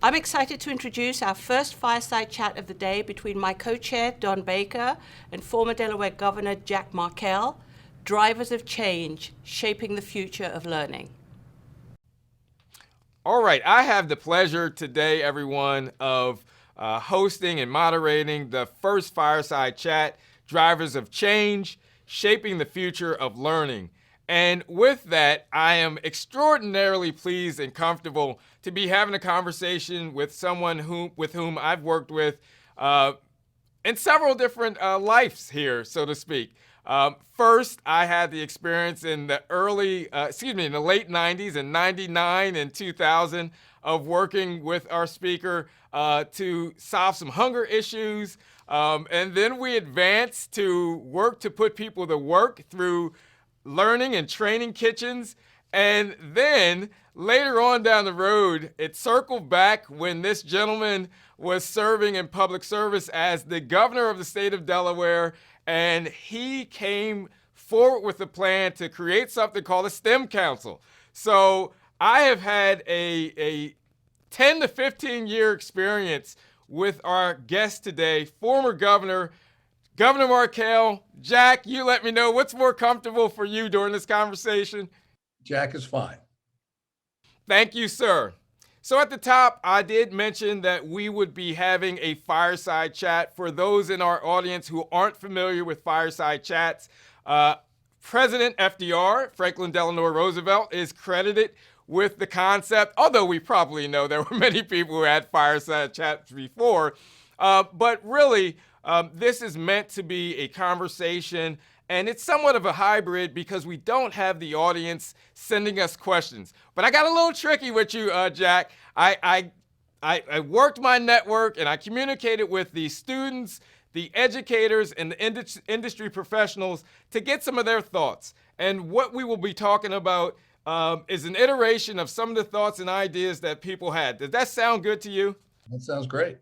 I'm excited to introduce our first fireside chat of the day between my co-chair, Don Baker, and former Delaware Governor Jack Markell, Drivers of Change, Shaping the Future of Learning. All right, I have the pleasure today, everyone, of hosting and moderating the first fireside chat, Drivers of Change, Shaping the Future of Learning. And with that, I am extraordinarily pleased and comfortable to be having a conversation with someone with whom I've worked with in several different lives here, so to speak. First, I had the experience in the in the late 90s, in 99 and 2000, of working with our speaker to solve some hunger issues. And then we advanced to work to put people to work through learning and training kitchens. And then later on down the road, it circled back when this gentleman was serving in public service as the governor of the state of Delaware, and he came forward with a plan to create something called a STEM Council. So I have had a 10 to 15 year experience with our guest today, former Governor Markell. Jack, you let me know what's more comfortable for you during this conversation. Jack is fine. Thank you, sir. So at the top, I did mention that we would be having a fireside chat. For those in our audience who aren't familiar with fireside chats, President FDR, Franklin Delano Roosevelt, is credited with the concept, although we probably know there were many people who had fireside chats before. But really, this is meant to be a conversation, and it's somewhat of a hybrid because we don't have the audience sending us questions. But I got a little tricky with you, Jack. I worked my network and I communicated with the students, the educators, and the industry professionals to get some of their thoughts. And what we will be talking about is an iteration of some of the thoughts and ideas that people had. Does that sound good to you? That sounds great.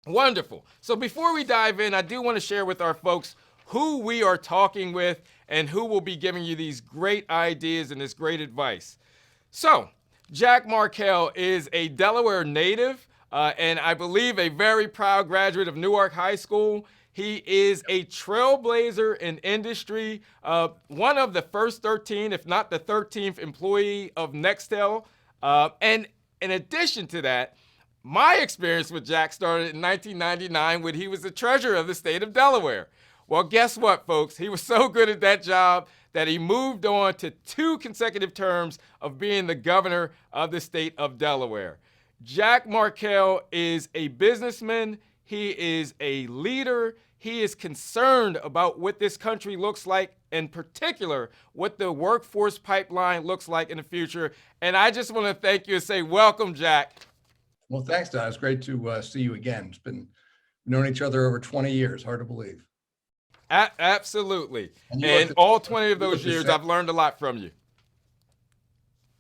Wonderful. So before we dive in, I do want to share with our folks who we are talking with and who will be giving you these great ideas and this great advice. So, Jack Markell is a Delaware native and I believe a very proud graduate of Newark High School. He is a trailblazer in industry, one of the first 13, if not the 13th employee of Nextel. And in addition to that, my experience with Jack started in 1999 when he was the treasurer of the state of Delaware. Well, guess what, folks? He was so good at that job that he moved on to 2 consecutive terms of being the governor of the state of Delaware. Jack Markell is a businessman. He is a leader. He is concerned about what this country looks like, in particular, what the workforce pipeline looks like in the future. And I just want to thank you and say, welcome, Jack. Well, thanks, Don. It's great to see you again. It's been known each other over 20 years. Hard to believe. Absolutely. And all 20 of those years, I've learned a lot from you.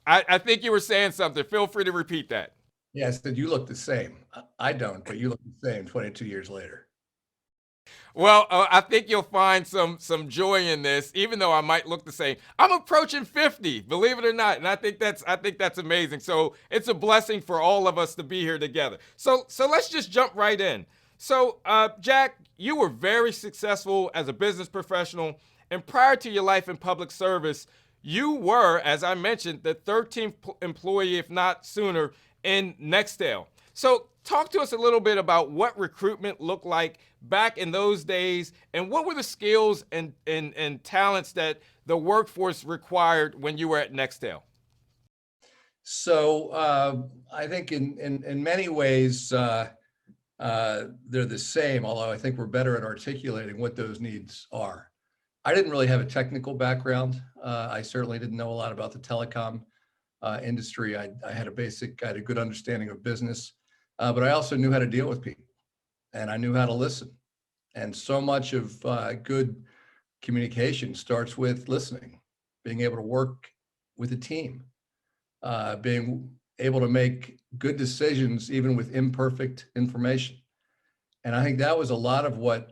I think you were saying something. Feel free to repeat that. Yeah, I said you look the same. I don't, but you look the same 22 years later. Well, I think you'll find some joy in this, even though I might look the same. I'm approaching 50, believe it or not, and I think that's amazing. So it's a blessing for all of us to be here together. So let's just jump right in. So, Jack, you were very successful as a business professional, and prior to your life in public service, you were, as I mentioned, the 13th employee, if not sooner, in Nextel. So talk to us a little bit about what recruitment looked like back in those days, and what were the skills and talents that the workforce required when you were at Nextel? So I think in many ways, they're the same, although I think we're better at articulating what those needs are. I didn't really have a technical background. I certainly didn't know a lot about the telecom industry. I had a good understanding of business, but I also knew how to deal with people, and I knew how to listen. And so much of good communication starts with listening, being able to work with a team, being able to make good decisions even with imperfect information. And I think that was a lot of why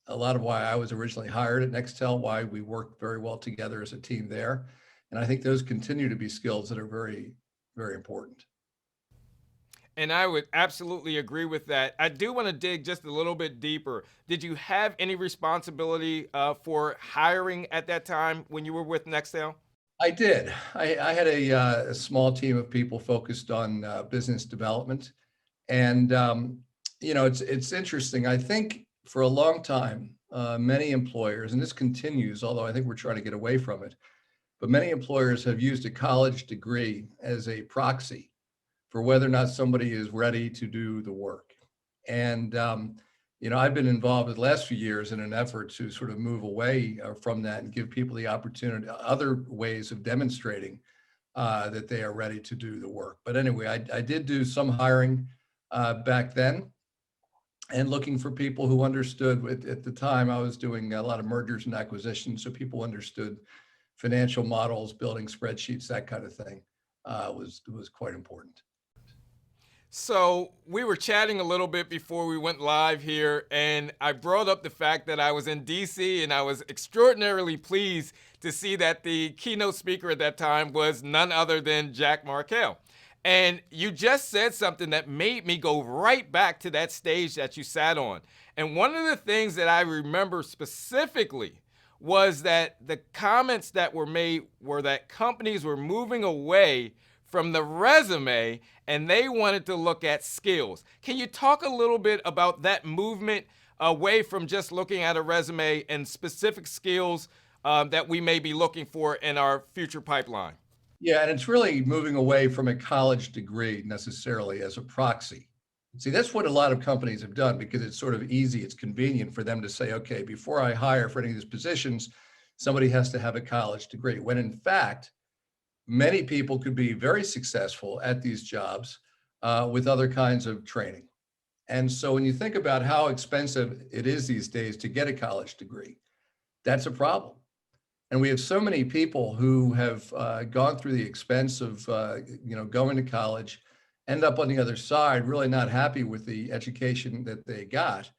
I was originally hired at Nextel, why we worked very well together as a team there. And I think those continue to be skills that are very, very important. And I would absolutely agree with that. I do want to dig just a little bit deeper. Did you have any responsibility for hiring at that time when you were with Nextel? I did. I had a small team of people focused on business development. And it's interesting. I think for a long time, many employers, and this continues, although I think we're trying to get away from it, but many employers have used a college degree as a proxy for whether or not somebody is ready to do the work. And I've been involved in the last few years in an effort to sort of move away from that and give people the opportunity, other ways of demonstrating that they are ready to do the work. But anyway, I did do some hiring back then and looking for people who understood. At the time, I was doing a lot of mergers and acquisitions, so people understood financial models, building spreadsheets, that kind of thing was quite important. So we were chatting a little bit before we went live here, and I brought up the fact that I was in DC, and I was extraordinarily pleased to see that the keynote speaker at that time was none other than Jack Markell. And you just said something that made me go right back to that stage that you sat on. And one of the things that I remember specifically was that the comments that were made were that companies were moving away from the resume and they wanted to look at skills. Can you talk a little bit about that movement away from just looking at a resume and specific skills that we may be looking for in our future pipeline? Yeah, and it's really moving away from a college degree necessarily as a proxy. See, that's what a lot of companies have done because it's sort of easy, it's convenient for them to say, okay, before I hire for any of these positions, somebody has to have a college degree. When in fact, many people could be very successful at these jobs with other kinds of training. And so when you think about how expensive it is these days to get a college degree, that's a problem. And we have so many people who have gone through the expense of going to college, end up on the other side really not happy with the education that they got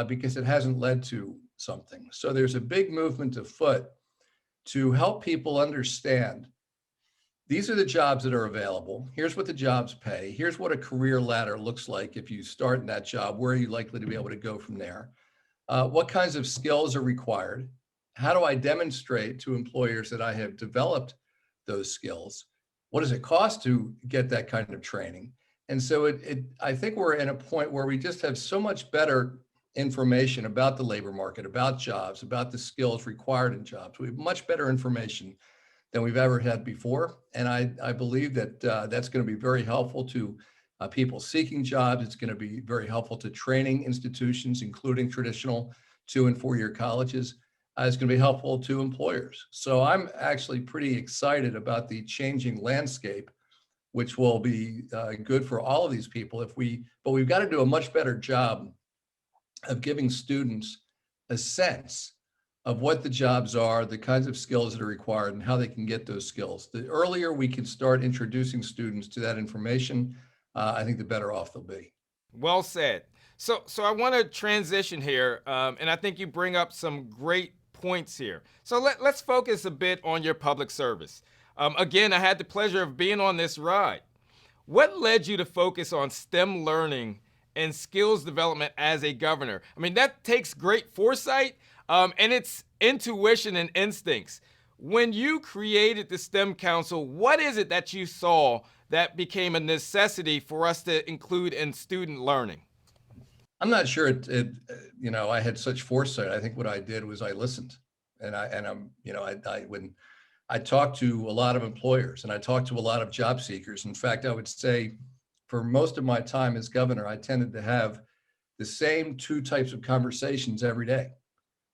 because it hasn't led to something. So there's a big movement afoot to help people understand these are the jobs that are available. Here's what the jobs pay. Here's what a career ladder looks like if you start in that job. Where are you likely to be able to go from there? What kinds of skills are required? How do I demonstrate to employers that I have developed those skills? What does it cost to get that kind of training? And so I think we're in a point where we just have so much better information about the labor market, about jobs, about the skills required in jobs. We have much better information than we've ever had before. And I believe that that's going to be very helpful to people seeking jobs. It's going to be very helpful to training institutions, including traditional 2- and 4-year colleges. It's going to be helpful to employers. So I'm actually pretty excited about the changing landscape, which will be good for all of these people but we've got to do a much better job of giving students a sense of what the jobs are, the kinds of skills that are required, and how they can get those skills. The earlier we can start introducing students to that information, I think the better off they'll be. Well said. So I want to transition here, and I think you bring up some great points here. So let's focus a bit on your public service. Again, I had the pleasure of being on this ride. What led you to focus on STEM learning and skills development as a governor? I mean, that takes great foresight, and it's intuition and instincts. When you created the STEM Council, what is it that you saw that became a necessity for us to include in student learning? I'm not sure I had such foresight. I think what I did was I listened, and when I talked to a lot of employers and I talked to a lot of job seekers. In fact, I would say for most of my time as governor, I tended to have the same 2 types of conversations every day.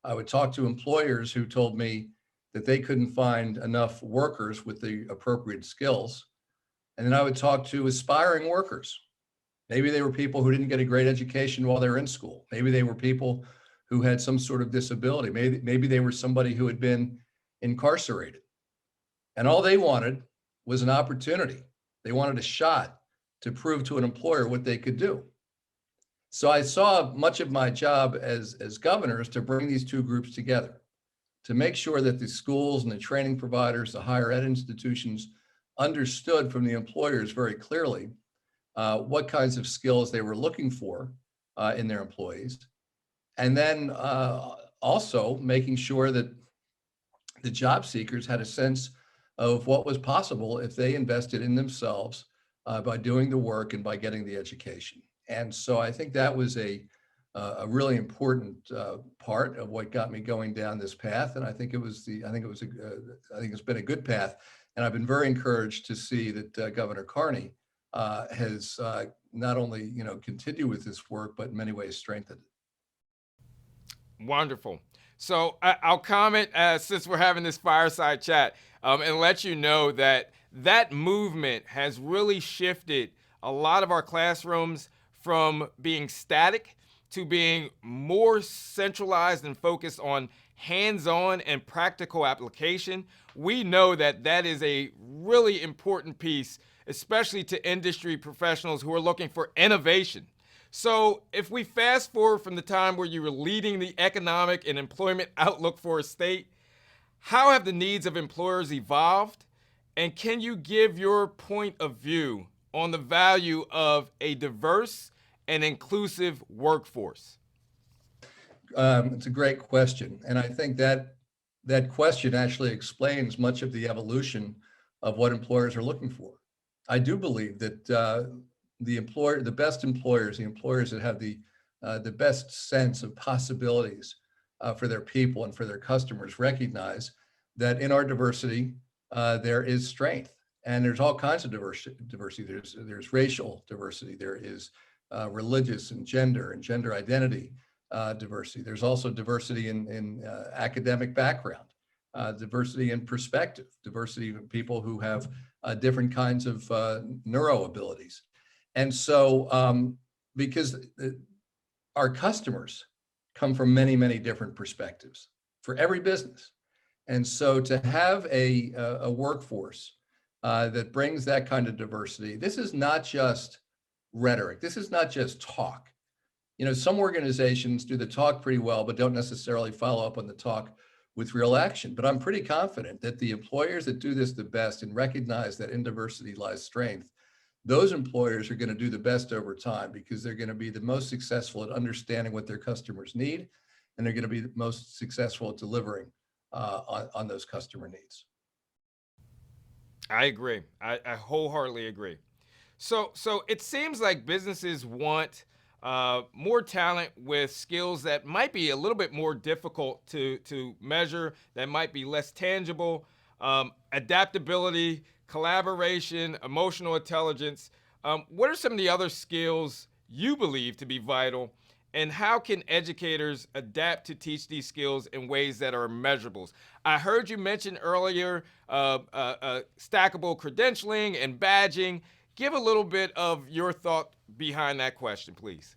I would talk to employers who told me that they couldn't find enough workers with the appropriate skills. And then I would talk to aspiring workers. Maybe they were people who didn't get a great education while they were in school. Maybe they were people who had some sort of disability. Maybe they were somebody who had been incarcerated. And all they wanted was an opportunity. They wanted a shot to prove to an employer what they could do. So I saw much of my job as governor is to bring these 2 groups together, to make sure that the schools and the training providers, the higher ed institutions understood from the employers very clearly what kinds of skills they were looking for in their employees, and then also making sure that the job seekers had a sense of what was possible if they invested in themselves by doing the work and by getting the education. And so I think that was a really important part of what got me going down this path. And I think I think it's been a good path. And I've been very encouraged to see that Governor Carney has not only continued with this work, but in many ways strengthened it. Wonderful. So I'll comment since we're having this fireside chat and let you know that that movement has really shifted a lot of our classrooms from being static to being more centralized and focused on hands-on and practical application. We know that that is a really important piece, especially to industry professionals who are looking for innovation. So if we fast forward from the time where you were leading the economic and employment outlook for a state, how have the needs of employers evolved? And can you give your point of view on the value of a diverse and inclusive workforce? It's a great question. And I think that question actually explains much of the evolution of what employers are looking for. I do believe that the best employers, the employers that have the best sense of possibilities for their people and for their customers, recognize that in our diversity there is strength, and there's all kinds of diversity. There's racial diversity. There is religious and gender identity diversity. There's also diversity in academic background, diversity in perspective, diversity of people who have different kinds of neuro abilities. And so, because our customers come from many, many different perspectives for every business. And so to have a workforce that brings that kind of diversity, this is not just rhetoric. This is not just talk. Some organizations do the talk pretty well, but don't necessarily follow up on the talk with real action. But I'm pretty confident that the employers that do this the best and recognize that in diversity lies strength, those employers are going to do the best over time, because they're going to be the most successful at understanding what their customers need, and they're going to be the most successful at delivering on those customer needs. I agree. I wholeheartedly agree. So it seems like businesses want more talent with skills that might be a little bit more difficult to measure, that might be less tangible, adaptability, collaboration, emotional intelligence. What are some of the other skills you believe to be vital, and how can educators adapt to teach these skills in ways that are measurables? I heard you mention earlier stackable credentialing and badging. Give a little bit of your thought behind that question, please.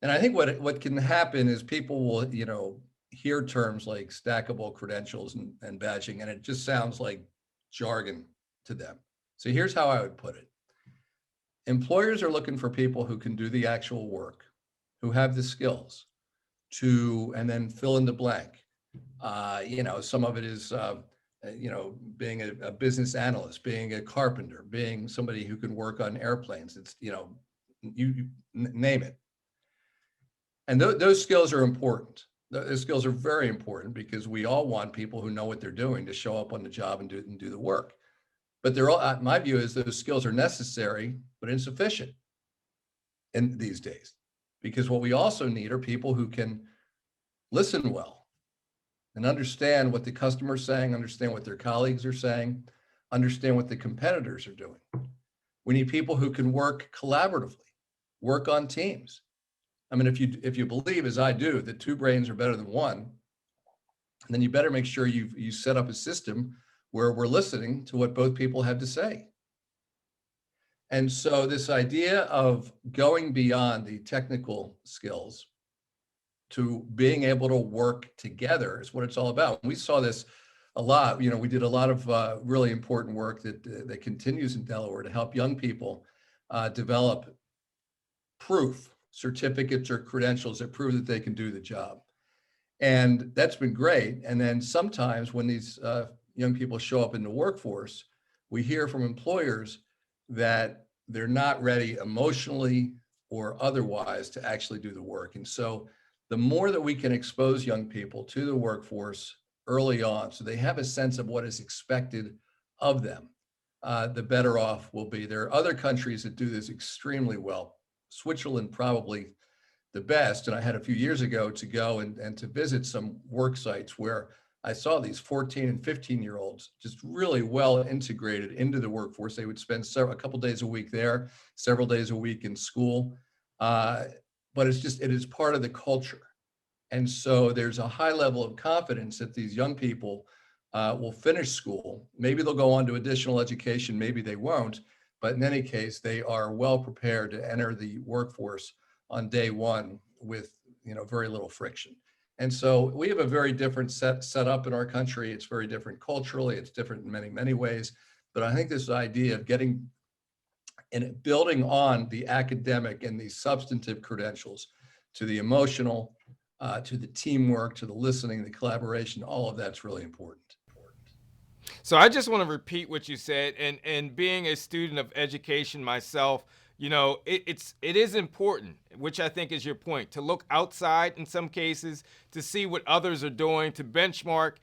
And I think what can happen is people will, hear terms like stackable credentials and badging, and it just sounds like jargon to them. So here's how I would put it. Employers are looking for people who can do the actual work, who have the skills to, and then fill in the blank. Some of it is, being a business analyst, being a carpenter, being somebody who can work on airplanes. It's, you name it. And those skills are important. Those skills are very important, because we all want people who know what they're doing to show up on the job and do the work. But they're all, my view is those skills are necessary, but insufficient in these days, because what we also need are people who can listen well and understand what the customer's saying, understand what their colleagues are saying, understand what the competitors are doing. We need people who can work collaboratively, work on teams. I mean, if you believe, as I do, that two brains are better than one, then you better make sure you set up a system where we're listening to what both people have to say. And so this idea of going beyond the technical skills to being able to work together is what it's all about. We saw this a lot. We did a lot of really important work that continues in Delaware to help young people develop proof, certificates or credentials that prove that they can do the job. And that's been great. And then sometimes when these young people show up in the workforce, we hear from employers that they're not ready emotionally or otherwise to actually do the work. And so the more that we can expose young people to the workforce early on, so they have a sense of what is expected of them, the better off we'll be. There are other countries that do this extremely well. Switzerland probably the best. And I had a few years ago to go and to visit some work sites where I saw these 14 and 15-year-olds just really well integrated into the workforce. They would spend a couple days a week there, several days a week in school. But it is part of the culture. And so there's a high level of confidence that these young people will finish school. Maybe they'll go on to additional education, maybe they won't. But in any case, they are well prepared to enter the workforce on day one with very little friction. And so we have a very different set up in our country. It's very different culturally. It's different in many, many ways. But I think this idea of getting and building on the academic and the substantive credentials to the emotional, to the teamwork, to the listening, the collaboration, all of that's really important. So I just want to repeat what you said, and being a student of education myself, it is important, which I think is your point, to look outside in some cases, to see what others are doing, to benchmark.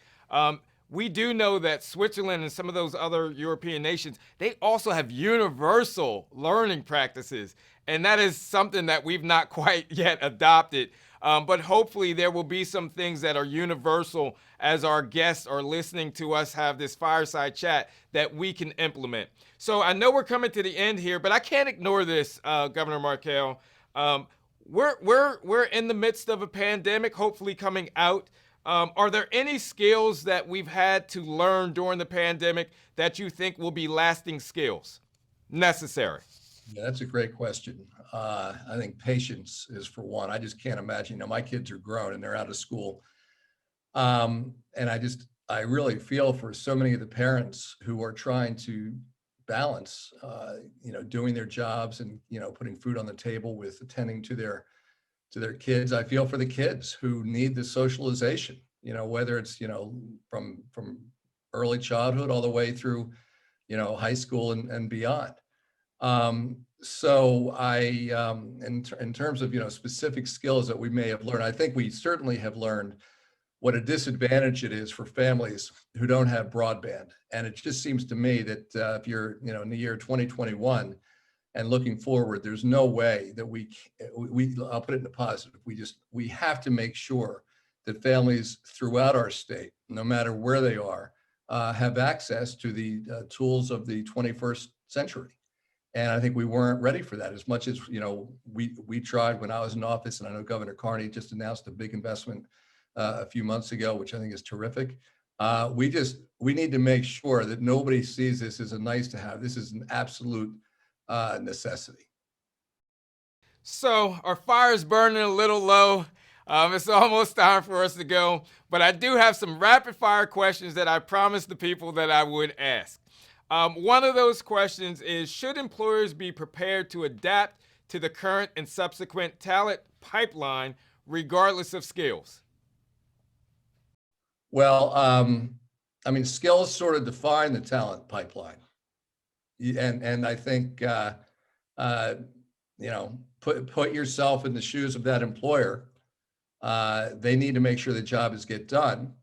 We do know that Switzerland and some of those other European nations, they also have universal learning practices. And that is something that we've not quite yet adopted. But hopefully there will be some things that are universal as our guests are listening to us have this fireside chat that we can implement. So I know we're coming to the end here, but I can't ignore this, Governor Markell. We're in the midst of a pandemic, hopefully coming out. Are there any skills that we've had to learn during the pandemic that you think will be lasting skills necessary? Yeah, that's a great question. I think patience is for one. I just can't imagine, my kids are grown and they're out of school. And I really feel for so many of the parents who are trying to balance, doing their jobs and, putting food on the table with attending to their kids. I feel for the kids who need the socialization, whether it's, from early childhood all the way through, high school and beyond. So in terms of, specific skills that we may have learned, I think we certainly have learned what a disadvantage it is for families who don't have broadband. And it just seems to me that if you're, in the year 2021 and looking forward, there's no way that I'll put it in the positive. We have to make sure that families throughout our state, no matter where they are, have access to the tools of the 21st century. And I think we weren't ready for that as much as, we tried when I was in office, and I know Governor Carney just announced a big investment a few months ago, which I think is terrific. We need to make sure that nobody sees this as a nice to have. This is an absolute necessity. So our fire is burning a little low. It's almost time for us to go, but I do have some rapid fire questions that I promised the people that I would ask. One of those questions is, should employers be prepared to adapt to the current and subsequent talent pipeline, regardless of skills? Well, skills sort of define the talent pipeline. And I think, put yourself in the shoes of that employer. They need to make sure the job is get done,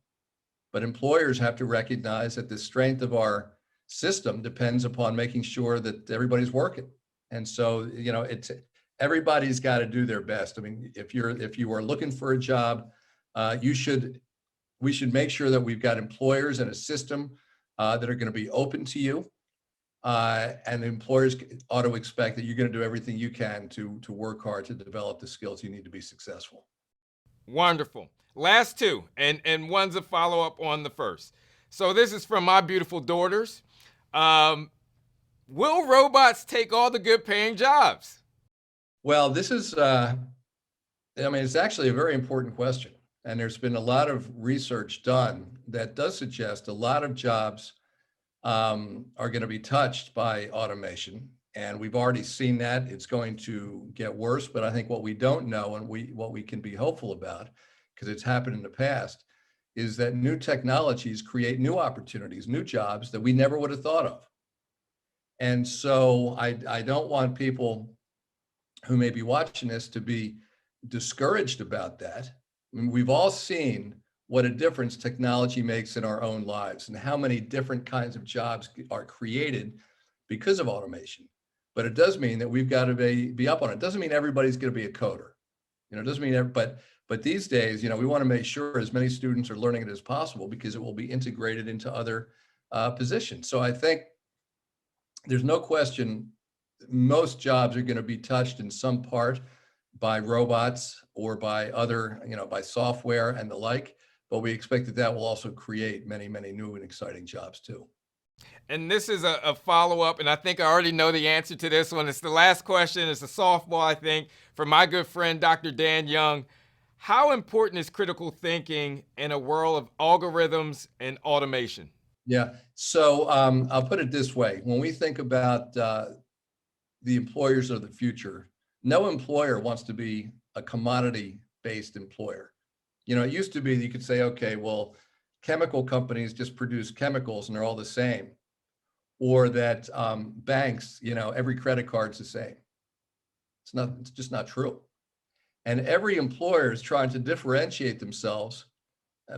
but employers have to recognize that the strength of our system depends upon making sure that everybody's working. And so, everybody's got to do their best. I mean, if you are looking for a job, we should make sure that we've got employers and a system that are going to be open to you. And employers ought to expect that you're going to do everything you can to work hard to develop the skills you need to be successful. Wonderful. Last two, and one's a follow-up on the first. So this is from my beautiful daughters. Will robots take all the good paying jobs? Well, this is, it's actually a very important question. And there's been a lot of research done that does suggest a lot of jobs are going to be touched by automation. And we've already seen that. It's going to get worse. But I think what we don't know, and what we can be hopeful about, because it's happened in the past, is that new technologies create new opportunities, new jobs that we never would have thought of. And so I don't want people who may be watching this to be discouraged about that. I mean, we've all seen what a difference technology makes in our own lives and how many different kinds of jobs are created because of automation. But it does mean that we've got to be up on it. It doesn't mean everybody's going to be a coder. It doesn't mean, but these days, we want to make sure as many students are learning it as possible because it will be integrated into other positions. So I think there's no question most jobs are going to be touched in some part by robots or by other, by software and the like. But we expect that will also create many, many new and exciting jobs too. And this is a follow-up, and I think I already know the answer to this one. It's the last question. It's a softball, I think, for my good friend, Dr. Dan Young. How important is critical thinking in a world of algorithms and automation? Yeah, so I'll put it this way. When we think about the employers of the future, no employer wants to be a commodity-based employer. It used to be that you could say, okay, well, chemical companies just produce chemicals and they're all the same. Or that banks, every credit card's the same. It's just not true. And every employer is trying to differentiate themselves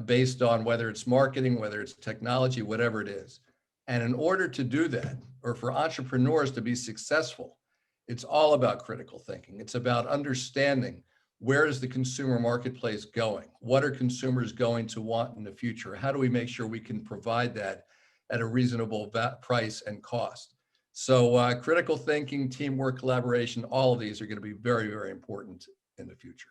based on whether it's marketing, whether it's technology, whatever it is. And in order to do that, or for entrepreneurs to be successful, it's all about critical thinking. It's about understanding where is the consumer marketplace going? What are consumers going to want in the future? How do we make sure we can provide that at a reasonable price and cost? So critical thinking, teamwork, collaboration, all of these are going to be very, very important in the future.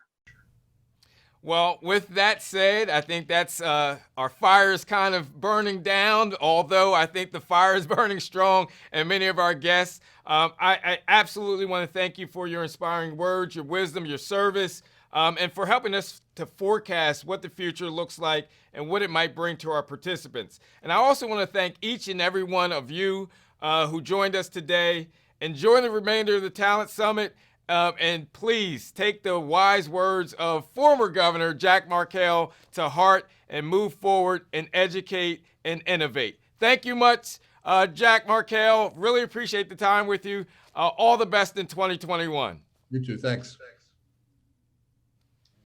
Well, with that said, I think that's our fire is kind of burning down, although I think the fire is burning strong and many of our guests. I absolutely want to thank you for your inspiring words, your wisdom, your service, and for helping us to forecast what the future looks like and what it might bring to our participants. And I also want to thank each and every one of you who joined us today. Enjoy the remainder of the Talent Summit. And please take the wise words of former Governor Jack Markell to heart and move forward and educate and innovate. Thank you much, Jack Markell. Really appreciate the time with you. All the best in 2021. You too. Thanks.